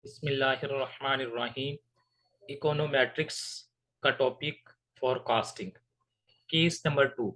बिस्मिल्लाहिर्रहमानिर्रहीम। इकोनोमेट्रिक्स का topic forecasting. Case number 2।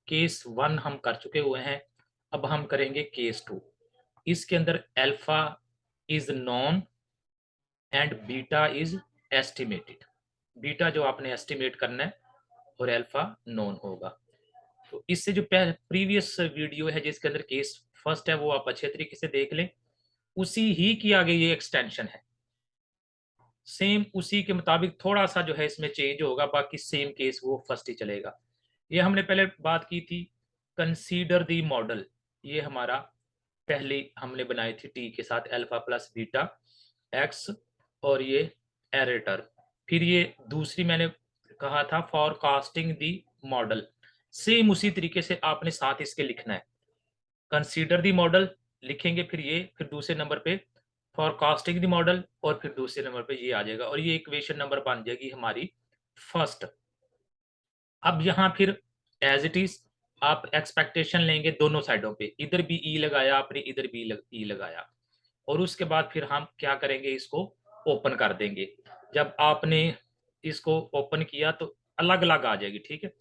Case 1 हम कर चुके हुए हैं, अब हम करेंगे केस 2। इसके अंदर alpha is non and beta is estimated. Beta जो आपने एस्टिमेट करना है और अल्फा नॉन होगा। तो इससे जो प्रीवियस वीडियो है जिसके अंदर केस फर्स्ट है वो आप अच्छे तरीके से देख लें, उसी ही की आगे ये एक्सटेंशन है। सेम उसी के मुताबिक थोड़ा सा जो है इसमें चेंज होगा, बाकी सेम केस वो फर्स्ट ही चलेगा। ये हमने पहले बात की थी कंसीडर दी मॉडल। ये हमारा पहले हमने बनाई थी टी के साथ अल्फा प्लस बीटा एक्स, और ये एरर टर्म। फिर ये दूसरी मैंने कहा था फॉरकास्टिंग दी मॉडल। सेम उसी तरीके से आपने साथ इसके लिखना है। कंसीडर दी मॉडल लिखेंगे, फिर दूसरे नंबर पे फॉरकास्टिंग दी मॉडल, और फिर दूसरे नंबर पे ये आ जाएगा, और ये इक्वेशन नंबर बन जाएगी हमारी फर्स्ट। अब यहाँ फिर एज इट इज आप एक्सपेक्टेशन लेंगे दोनों साइडों पे, इधर भी ई लगाया आपने, इधर भी ई लगाया, और उसके बाद फिर हम क्या करेंगे, इसको ओपन कर देंगे। जब आपने इसको ओपन किया तो अलग अलग आ जाएगी, ठीक है।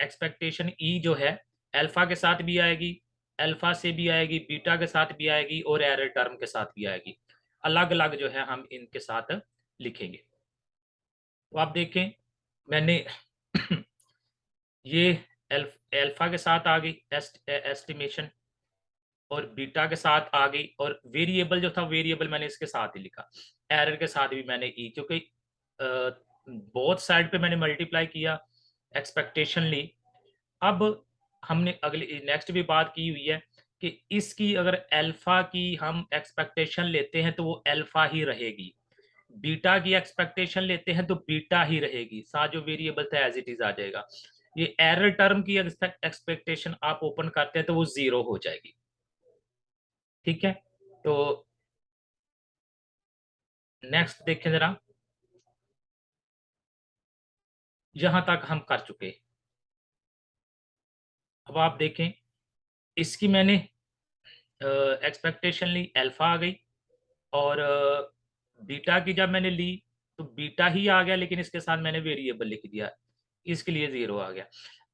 एक्सपेक्टेशन ई जो है अल्फा के साथ भी आएगी, अल्फा से भी आएगी, बीटा के साथ भी आएगी, और एरर टर्म के साथ भी आएगी। अलग अलग जो है हम इनके साथ लिखेंगे। तो आप देखें, मैंने ये अल्फा के साथ आ गई एस्टिमेशन, और बीटा के साथ आ गई, और वेरिएबल जो था वेरिएबल मैंने इसके साथ ही लिखा। एरर के साथ भी मैंने ई, क्योंकि बोथ साइड पे मैंने मल्टीप्लाई किया, एक्सपेक्टेशन ली। अब हमने अगली नेक्स्ट भी बात की हुई है कि इसकी अगर अल्फा की हम एक्सपेक्टेशन लेते हैं तो वो अल्फा ही रहेगी, बीटा की एक्सपेक्टेशन लेते हैं तो बीटा ही रहेगी, साथ जो वेरिएबल था एज इट इज आ जाएगा। ये एरर टर्म की एक्सपेक्टेशन आप ओपन करते हैं तो वो जीरो हो जाएगी, ठीक है। तो नेक्स्ट देखें जरा, यहां तक हम कर चुके। अब आप देखें, इसकी मैंने एक्सपेक्टेशन ली, अल्फा आ गई, और बीटा की जब मैंने ली तो बीटा ही आ गया, लेकिन इसके साथ मैंने वेरिएबल लिख दिया, इसके लिए जीरो आ गया।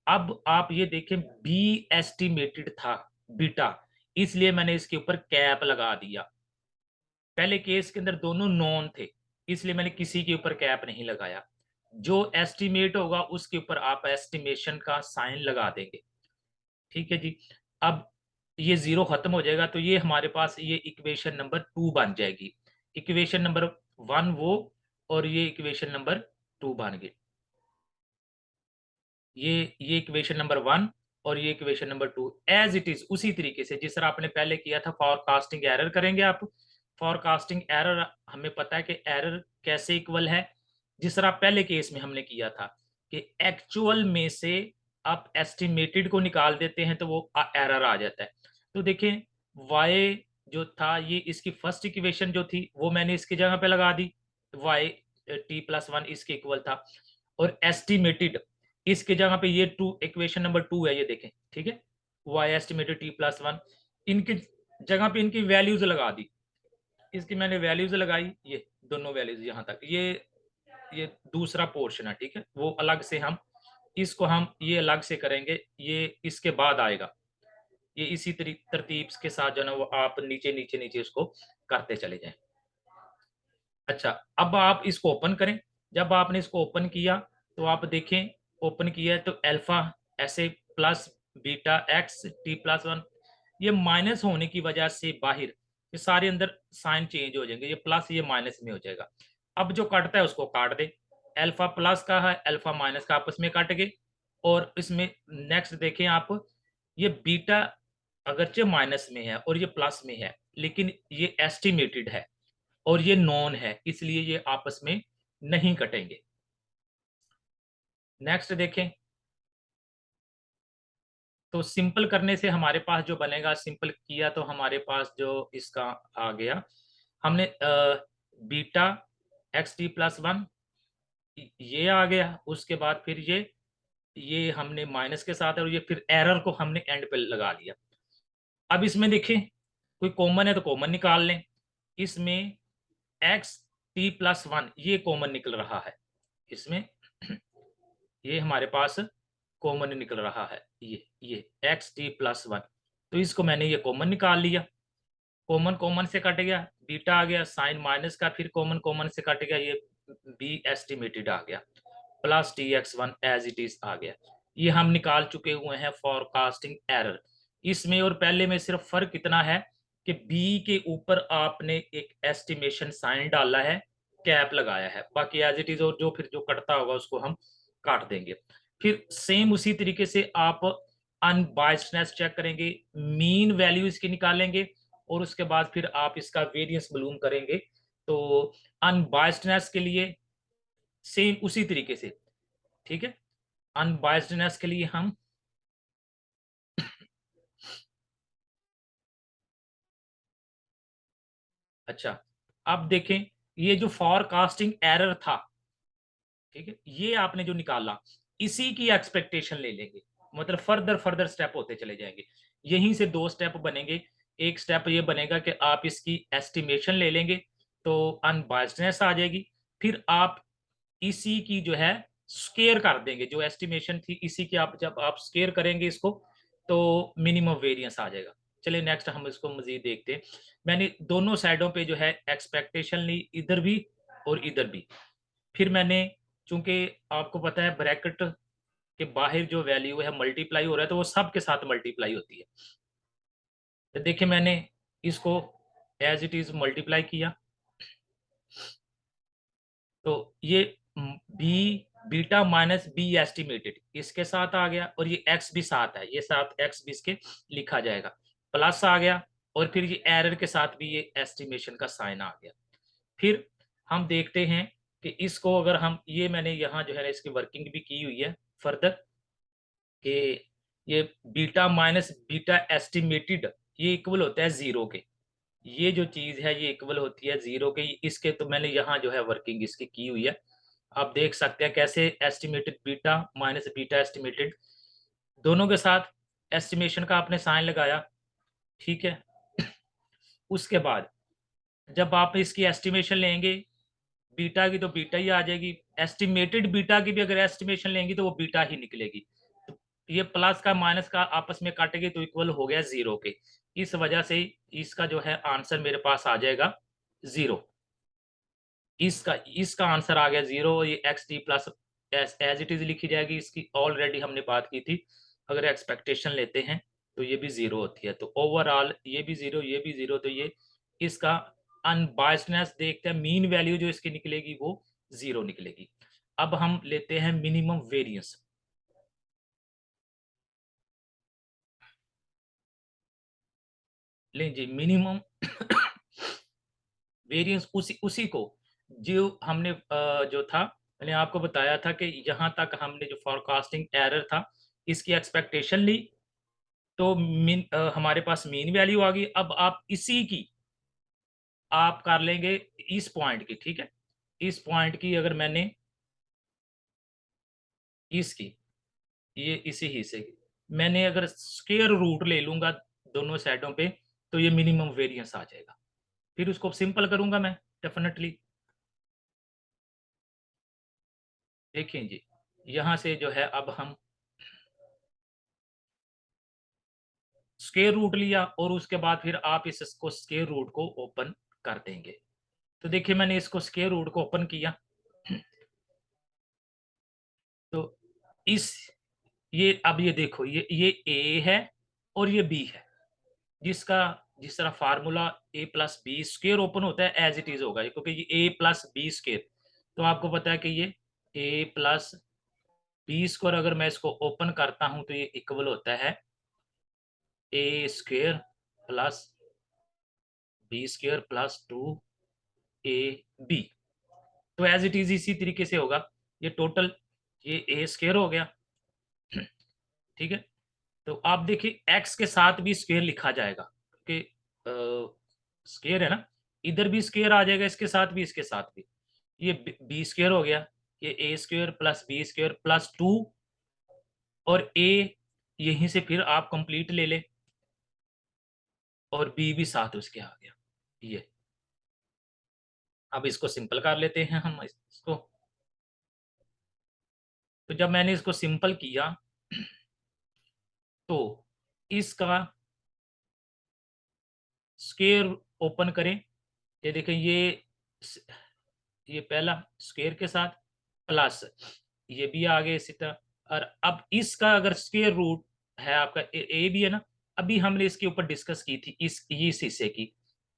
अब आप ये देखें, बी एस्टिमेटेड था बीटा, इसलिए मैंने इसके ऊपर कैप लगा दिया। पहले केस के अंदर दोनों नॉन थे, इसलिए मैंने किसी के ऊपर कैप नहीं लगाया। जो एस्टिमेट होगा उसके ऊपर आप एस्टिमेशन का साइन लगा देंगे, ठीक है जी। अब ये जीरो खत्म हो जाएगा, तो ये हमारे पास ये इक्वेशन नंबर 2 बन जाएगी। इक्वेशन नंबर 1 वो, और ये इक्वेशन नंबर 2 बन गई। ये इक्वेशन नंबर 1 और ये equation number 2 as it is उसी तरीके से जिस तरह आपने पहले किया था। फॉरकास्टिंग एरर करेंगे आप। फॉरकास्टिंग एरर हमें पता है कि एरर कैसे इक्वल है, जिस तरह पहले केस में हमने किया था कि एक्चुअल में से आप एस्टिमेटेड को निकाल देते हैं तो वो एरर आ जाता है। तो देखें, y जो था ये इसकी फर्स्ट इक्वेशन जो थी वो मैंने इसकी जगह पे लगा दी, y t+1 इसके इक्वल था, और एस्टिमेटेड इसके जगह पे ये 2 इक्वेशन नंबर 2 है, ये देखें, ठीक है। y एस्टिमेटेड t+1, इनकी जगह पे इनकी वैल्यूज लगा दी, इसकी मैंने वैल्यूज लगाई, ये दोनों वैल्यूज यहाँ तक। ये दूसरा पोर्शन है, ठीक है, वो अलग से हम इसको हम ये अलग से करेंगे, ये इसके बाद आएगा। ये इसी तरतीब के साथ जो है ना वो आप नीचे नीचे नीचे इसको करते चले जाएं। अच्छा, अब आप इसको ओपन करें। जब आपने इसको ओपन किया तो आप देखें, ओपन किया है तो अल्फा ऐसे प्लस बीटा एक्स t+1, ये माइनस होने की वजह से बाहर ये सारे अंदर साइन चेंज हो जाएंगे, ये प्लस ये माइनस में हो जाएगा। अब जो कटता है उसको काट दे, अल्फा प्लस का है अल्फा माइनस का आपस में कट गए। और इसमें नेक्स्ट देखें आप, ये बीटा अगरचे माइनस में है और ये प्लस में है, लेकिन ये एस्टिमेटेड है और ये नॉन है, इसलिए ये आपस में नहीं कटेंगे। नेक्स्ट देखें, तो सिंपल करने से हमारे पास जो बनेगा, सिंपल किया तो हमारे पास जो इसका आ गया, हमने बीटा x t+1 ये आ गया, उसके बाद फिर ये हमने माइनस के साथ, और ये फिर एरर को हमने एंड पे लगा लिया। अब इसमें देखें, कोई कॉमन है तो कॉमन निकाल लें। इसमें एक्स टी प्लस वन ये कॉमन निकल रहा है इसमें, ये हमारे पास कॉमन निकल रहा है, ये एक्स टी प्लस वन, तो इसको मैंने ये कॉमन निकाल लिया, कॉमन कॉमन से कट गया, बीटा आ गया, साइन माइनस का फिर कॉमन कॉमन से कट गया, ये बी एस्टिमेटेड आ गया, plus T X one as it is आ गया। ये हम निकाल चुके हुए हैं फॉरकास्टिंग एरर। इसमें और पहले में सिर्फ फर्क इतना है कि बी के ऊपर आपने एक एस्टिमेशन साइन डाला है, कैप लगाया है, बाकी एज इट इज, और जो फिर जो कटता होगा उसको हम काट देंगे। फिर सेम उसी तरीके से आप अनबायस्डनेस चेक करेंगे, मीन वैल्यू इसकी निकालेंगे, और उसके बाद फिर आप इसका वेरिएंस मालूम करेंगे। तो अनबायस्डनेस के लिए सेम उसी तरीके से, ठीक है, अनबायस्डनेस के लिए हम अच्छा, अब देखें, ये जो फॉरकास्टिंग एरर था, ठीक है, ये आपने जो निकाला, इसी की एक्सपेक्टेशन ले लेंगे, मतलब फर्दर फर्दर स्टेप होते चले जाएंगे। यहीं से दो स्टेप बनेंगे। एक स्टेप ये बनेगा कि आप इसकी एस्टिमेशन ले लेंगे, तो अनबायस्डनेस आ जाएगी। फिर आप इसी की जो है स्केयर कर देंगे, जो एस्टिमेशन थी इसी की आप जब आप स्केयर करेंगे इसको, तो मिनिमम वेरिएंस आ जाएगा। चलिए नेक्स्ट हम इसको मजीद देखते हैं। मैंने दोनों साइडों पे जो है एक्सपेक्टेशन ली, इधर भी और इधर भी। फिर मैंने, चूंकि आपको पता है ब्रैकेट के बाहर जो वैल्यू है मल्टीप्लाई हो रहा है, तो वो सब के साथ मल्टीप्लाई होती है। तो देखिए मैंने इसको एज इट इज मल्टीप्लाई किया, तो ये b beta minus b estimated इसके साथ आ गया, और ये एक्स भी साथ है, ये साथ एक्स भी इसके लिखा जाएगा, प्लस आ गया, और फिर ये एरर के साथ भी ये एस्टिमेशन का साइन आ गया। फिर हम देखते हैं कि इसको अगर हम, ये मैंने यहाँ जो है ना इसकी वर्किंग भी की हुई है फर्दर, कि ये बीटा माइनस बीटा एस्टिमेटेड ये इक्वल होता है जीरो के, ये जो चीज है ये इक्वल होती है जीरो के, इसके तो मैंने यहाँ जो है वर्किंग इसकी की हुई है। आप देख सकते हैं कैसे estimated beta minus beta estimated, दोनों के साथ एस्टिमेशन का आपने साइन लगाया, ठीक है। उसके बाद जब आप इसकी एस्टिमेशन लेंगे, बीटा की तो बीटा ही आ जाएगी, एस्टिमेटेड बीटा की भी अगर एस्टिमेशन लेंगी तो वो बीटा ही निकलेगी। तो ये प्लस का माइनस का आपस में काटेगी तो इक्वल हो गया जीरो के, इस वजह से इसका जो है आंसर मेरे पास आ जाएगा जीरो। इसका इसका आंसर आ गया जीरो, ये x t plus as it is लिखी जाएगी, इसकी ऑलरेडी हमने बात की थी। अगर एक्सपेक्टेशन लेते हैं तो ये भी जीरो होती है, तो ओवरऑल ये भी जीरो, ये भी जीरो, तो ये इसका अनबायस्डनेस देखते हैं, मीन वैल्यू जो इसकी निकलेगी वो जीरो निकलेगी। अब हम लेते हैं मिनिमम वेरिएंस। लीजिए मिनिमम वेरिएंस उसी उसी को जो हमने जो था, मैंने आपको बताया था कि यहाँ तक हमने जो फॉरकास्टिंग एरर था इसकी एक्सपेक्टेशन ली, तो हमारे पास मीन वैल्यू आ गई। अब आप इसी की आप कर लेंगे इस पॉइंट की, ठीक है, इस पॉइंट की अगर मैंने इसकी, ये इसी हिस्से की मैंने अगर स्क्वायर रूट ले लूंगा दोनों साइडों पे, तो ये मिनिमम वेरिएंस आ जाएगा। फिर उसको सिंपल करूंगा मैं, डेफिनेटली देखें जी, यहां से जो है अब हम स्क्वायर रूट लिया, और उसके बाद फिर आप इसको स्क्वायर रूट को ओपन कर देंगे। तो देखिए मैंने इसको स्क्वायर रूट को ओपन किया, तो इस ये अब ये देखो, ये ए है और ये बी है, जिसका जिस तरह फार्मूला ए प्लस बी स्क्वेयर ओपन होता है एज इट इज होगा, क्योंकि ये ए प्लस बी स्क्वेयर, तो आपको पता है कि ये ए प्लस बी स्क्वायर अगर मैं इसको ओपन करता हूं तो ये इक्वल होता है A square plus B square plus two A B. तो एज इट इज इसी तरीके से होगा, ये टोटल ये ए स्क्वेयर हो गया, ठीक है। तो आप देखिए एक्स के साथ भी स्क्वेयर लिखा जाएगा, क्योंकि स्क्वेयर है ना, इधर भी स्क्वेयर आ जाएगा, इसके साथ भी इसके साथ भी, ये बी स्क्वेयर हो गया, ये A square plus B square plus two, और ए यहीं से फिर आप कंप्लीट ले ले, और बी भी साथ उसके आ गया, ये अब इसको सिंपल कर लेते हैं हम इसको। तो जब मैंने इसको सिंपल किया तो इसका स्क्वायर ओपन करें, ये देखें, ये पहला स्क्वायर के साथ प्लस ये भी आ गए इसी तरह। और अब इसका अगर स्क्वायर रूट है आपका ए भी है ना, अभी हमने इसके ऊपर डिस्कस की थी इस हिस्से की,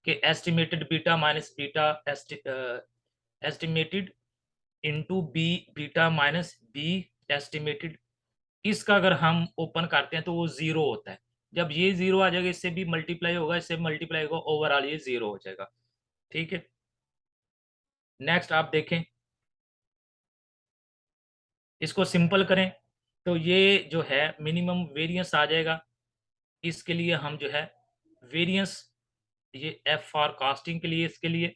कि estimated beta minus beta estimated into b beta minus b estimated. इसका अगर हम ओपन करते हैं तो वो जीरो होता है। जब ये जीरो आ जाएगा, इससे भी मल्टीप्लाई होगा, इससे मल्टीप्लाई होगा, ओवरऑल ये जीरो हो जाएगा। ठीक है, नेक्स्ट आप देखें, इसको सिंपल करें तो ये जो है मिनिमम वेरिएंस आ जाएगा। इसके लिए हम जो है वेरिएंस, ये एफ फॉर कास्टिंग के लिए, इसके लिए,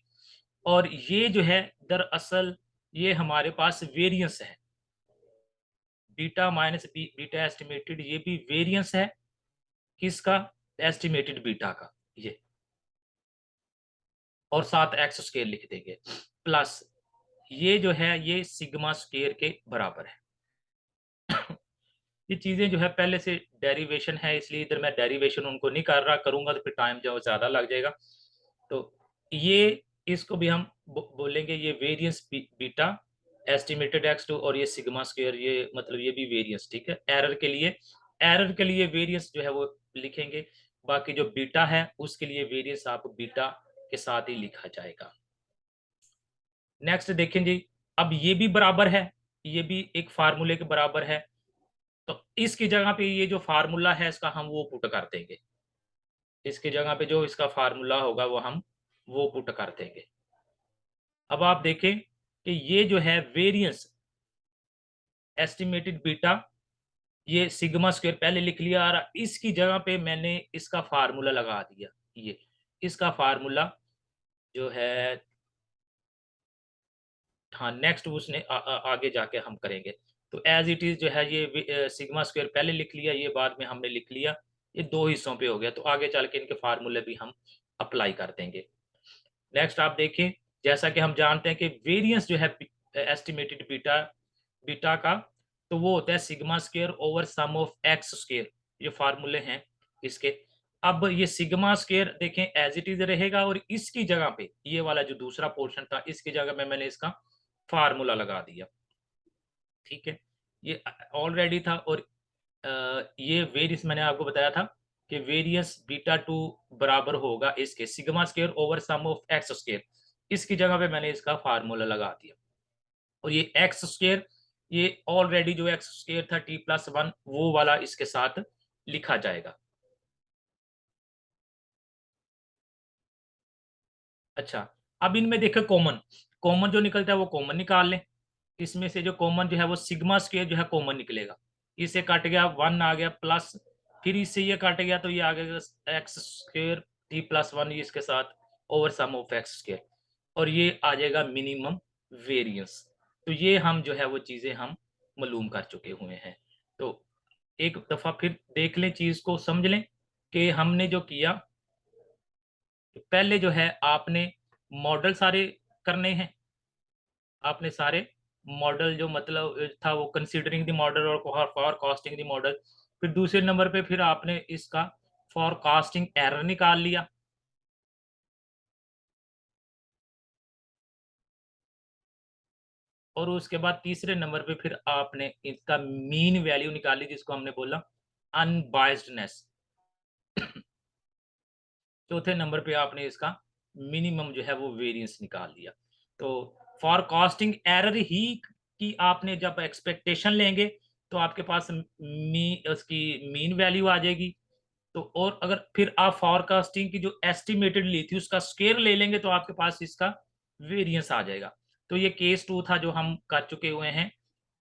और ये जो है दरअसल ये हमारे पास वेरिएंस है, बीटा माइनस बीटा एस्टिमेटेड, ये भी वेरिएंस है किसका, एस्टिमेटेड बीटा का ये, और साथ एक्स स्क्वायर लिख देंगे, प्लस ये जो है ये सिग्मा स्क्वायर के बराबर है। ये चीजें जो है पहले से डेरिवेशन है, इसलिए इधर मैं डेरिवेशन उनको नहीं कर रहा, करूंगा तो फिर टाइम जो ज्यादा लग जाएगा। तो ये इसको भी हम बोलेंगे ये variance beta estimated x two, और ये सिग्मा स्क्वायर, ये मतलब ये भी वेरिएंस। ठीक है, एरर के लिए वेरिएंस जो है वो लिखेंगे, बाकी जो बीटा है उसके लिए वेरिएंस आप बीटा के साथ ही लिखा जाएगा। नेक्स्ट देखें जी, अब ये भी बराबर है, ये भी एक फार्मूले के बराबर है, तो इसकी जगह पे ये जो फार्मूला है इसका हम वो पुट कर देंगे, इसकी जगह पे जो इसका फार्मूला होगा वो हम वो पुट कर देंगे। अब आप देखें कि ये जो है वेरिएंस एस्टिमेटेड बीटा, ये सिग्मा स्क्वायर पहले लिख लिया, और इसकी जगह पे मैंने इसका फार्मूला लगा दिया, ये इसका फार्मूला जो है, हाँ नेक्स्ट उसने आगे जाके हम करेंगे। तो एज इट इज जो है ये सिग्मा स्क्वायर पहले लिख लिया, ये बाद में हमने लिख लिया, ये दो हिस्सों पे हो गया, तो आगे चल के इनके फार्मूले भी हम अप्लाई कर देंगे। नेक्स्ट आप देखें, जैसा कि हम जानते हैं कि वेरिएंस जो है एस्टिमेटेड बीटा बीटा का, तो वो होता है sigma square over sum of x square, ये फार्मूले हैं इसके। अब ये सिग्मा स्क्वायर देखें एज इट इज रहेगा, और इसकी जगह पे ये वाला जो दूसरा पोर्शन था इसकी जगह में मैंने इसका फार्मूला लगा दिया। ठीक है, ये ऑलरेडी था, और ये वेरियंस मैंने आपको बताया था कि वेरियंस बीटा टू बराबर होगा इसके sigma square over sum of x square, इसकी जगह पे मैंने इसका फार्मूला लगा दिया। और ये एक्स स्क्वायर, ये ऑलरेडी जो एक्स स्क्वायर था t+1 वो वाला इसके साथ लिखा जाएगा। अच्छा, अब इनमें देखो कॉमन, कॉमन जो निकलता है वो कॉमन निकाल लें। इसमें से जो कॉमन जो है वो सिग्मा स्क्वायर जो है कॉमन निकलेगा, इसे काट गया 1 आ गया, प्लस फिर इससे ये काट गया तो ये आ गया एक्स स्क्वायर t+1 इसके साथ over sum of x square, और ये आ जाएगा मिनिमम वेरिएंस। तो ये हम जो है वो चीजें हम मालूम कर चुके हुए हैं। तो एक दफा फिर देख लें, चीज को समझ लें कि हमने जो किया, पहले जो है आपने मॉडल सारे करने हैं, आपने सारे मॉडल जो मतलब था वो कंसीडरिंग द मॉडल और फॉर कास्टिंग द मॉडल। फिर दूसरे नंबर पे फिर आपने इसका फॉर कास्टिंग एरर निकाल लिया, और उसके बाद तीसरे नंबर पे फिर आपने इसका मीन वैल्यू निकाली, जिसको हमने बोला अनबायस्डनेस। चौथे नंबर पे आपने इसका मिनिमम जो है वो वेरिएंस निकाल लिया। तो फॉर कॉस्टिंग एरर ही की आपने जब एक्सपेक्टेशन लेंगे तो आपके पास उसकी मीन वैल्यू आ जाएगी। तो और अगर फिर आप फॉरकास्टिंग की जो एस्टिमेटेड ली थी उसका स्केयर ले लेंगे तो आपके पास इसका वेरिएंस आ जाएगा। तो ये केस 2 था जो हम कर चुके हुए हैं।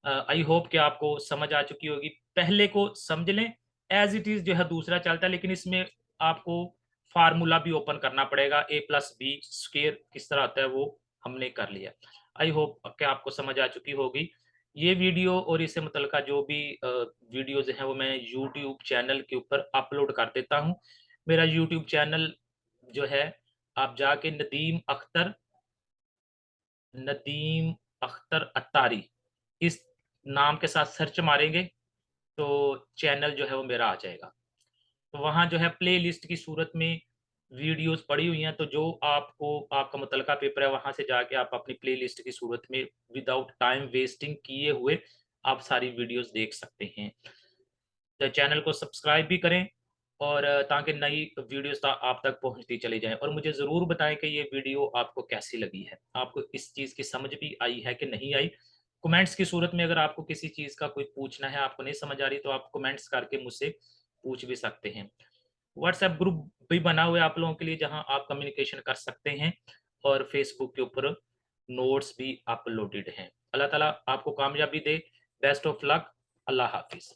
आई होप कि आपको समझ आ चुकी होगी, पहले को समझ लें, एज इट इज जो है दूसरा चलता है, लेकिन इसमें आपको फार्मूला भी ओपन करना पड़ेगा, a+b स्क्वेयर किस तरह आता है वो हमने कर लिया। आई होप कि आपको समझ आ चुकी होगी। ये वीडियो और इससे मुतल्लिका जो भी वीडियोज़ हैं वो मैं यूट्यूब चैनल के ऊपर अपलोड कर देता हूँ। मेरा यूट्यूब चैनल जो है, आप जाके नदीम अख्तर नदीम अख्तर अत्तारी, इस नाम के साथ सर्च मारेंगे तो चैनल जो है वो मेरा आ जाएगा। तो वहाँ जो है प्लेलिस्ट की सूरत में वीडियोज़ पड़ी हुई हैं, तो जो आपको आपका मुतलका पेपर है वहाँ से जाके आप अपनी प्लेलिस्ट की सूरत में विदाउट टाइम वेस्टिंग किए हुए आप सारी वीडियोज़ देख सकते हैं। तो चैनल को सब्सक्राइब भी करें और ताकि नई वीडियोज़ आप तक पहुँचती चली जाएँ, और मुझे ज़रूर बताएँ कि ये वीडियो आपको कैसी लगी है? आपको इस चीज़ की समझ भी आई है कि नहीं आई? कमेंट्स की सूरत में अगर आपको किसी चीज़ का कोई पूछना है, आपको नहीं समझ आ रही, तो आप कमेंट्स करके मुझसे पूछ भी सकते हैं। व्हाट्सएप ग्रुप भी बना हुआ है आप लोगों के लिए, जहां आप कम्युनिकेशन कर सकते हैं, और फेसबुक के ऊपर नोट्स भी अपलोडेड हैं। अल्लाह ताला आपको कामयाबी दे। Best of luck. अल्लाह हाफिज़।